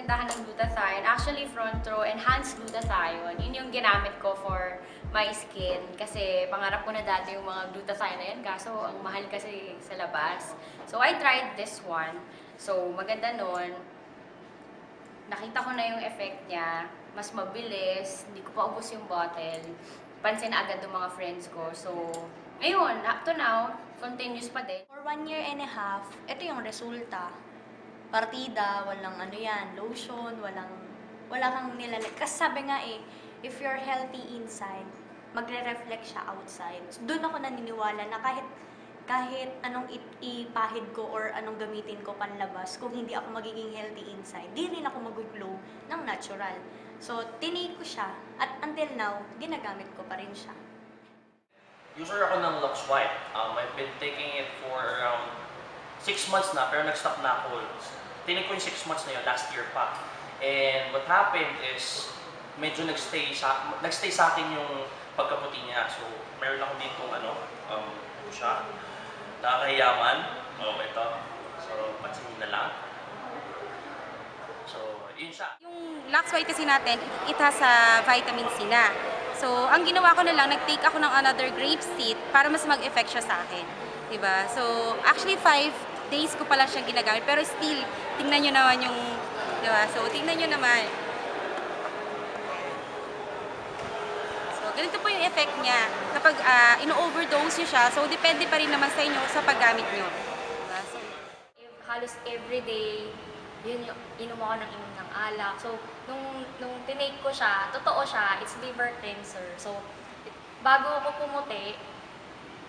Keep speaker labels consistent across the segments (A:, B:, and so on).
A: kagandahan ng glutathione, actually front row enhanced glutathione, yun yung ginamit ko for my skin. Kasi pangarap ko na dati yung mga glutathione na yan, kaso ang mahal kasi sa labas. So I tried this one. So maganda nun. Nakita ko na yung effect niya, mas mabilis, hindi ko pa ubos yung bottle. Pansin na agad ng mga friends ko. So, ayun, up to now, continuous pa din.
B: For 1.5 years, ito yung resulta. Partida, walang ano yan, lotion, wala kang nilalag. Kasi sabi nga if you're healthy inside, magre-reflect siya outside. So, doon ako naniniwala na kahit anong ipahid ko or anong gamitin ko panlabas, kung hindi ako magiging healthy inside, di rin ako mag-glow ng natural. So, tinake ko siya at until now, ginagamit ko pa rin siya.
C: User ako ng Lux White. I've been taking it for around 6 months na, pero nag-stop na ako. Tinake ko yung 6 months na yun, last year pa. And what happened is, medyo nagstay sa akin yung pagkaputi niya. So, meron ako dito siya. Nakakayaman. Ito. So, pansinin na lang. So, yun siya.
D: Yung Lux White kasi natin, it has vitamin C na. So, ang ginawa ko na lang, nag-take ako ng another grape seed para mas mag-effect siya sa akin. Diba? So, actually 5 days ko pala siyang ginagamit. Pero still, tingnan nyo naman yung, diba? So, tingnan nyo naman. So, ganito po yung effect niya. Kapag ino-overdose nyo siya, so depende pa rin naman sa inyo sa paggamit nyo. Diba? So,
A: Halos everyday, yun yung inom ako ng alak. So, nung tinake ko siya, totoo siya, it's liver cleanser. So, bago ako pumuti,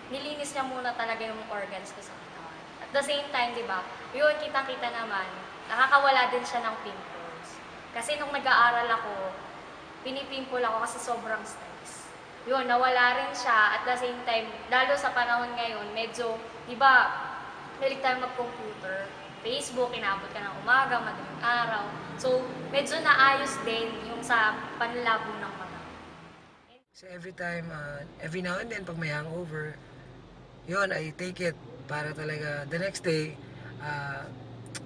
A: nilinis niya muna talaga yung organs ko sa katawan. At the same time, di ba, yun, kitang-kita naman, nakakawala din siya ng pimples. Kasi nung nag-aaral ako, pinipimple ako kasi sobrang stress. Yun, nawala rin siya. At the same time, lalo sa panahon ngayon, medyo, di ba, mahilig tayo mag-computer. Facebook, inaabot ka ng umaga, madaling araw. So, medyo naayos din yung sa panlabo ng mata.
E: So every time, every now and then, pag may hangover, yun, I take it para talaga the next day,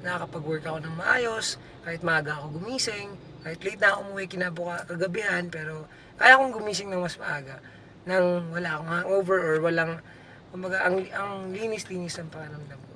E: nakakapag-work ako ng maayos, kahit maaga ako gumising, kahit late na ako umuwi kagabihan, pero kaya akong gumising ng mas maaga nang wala akong hangover or walang, kumbaga, ang linis-linis ng pakiramdam ko.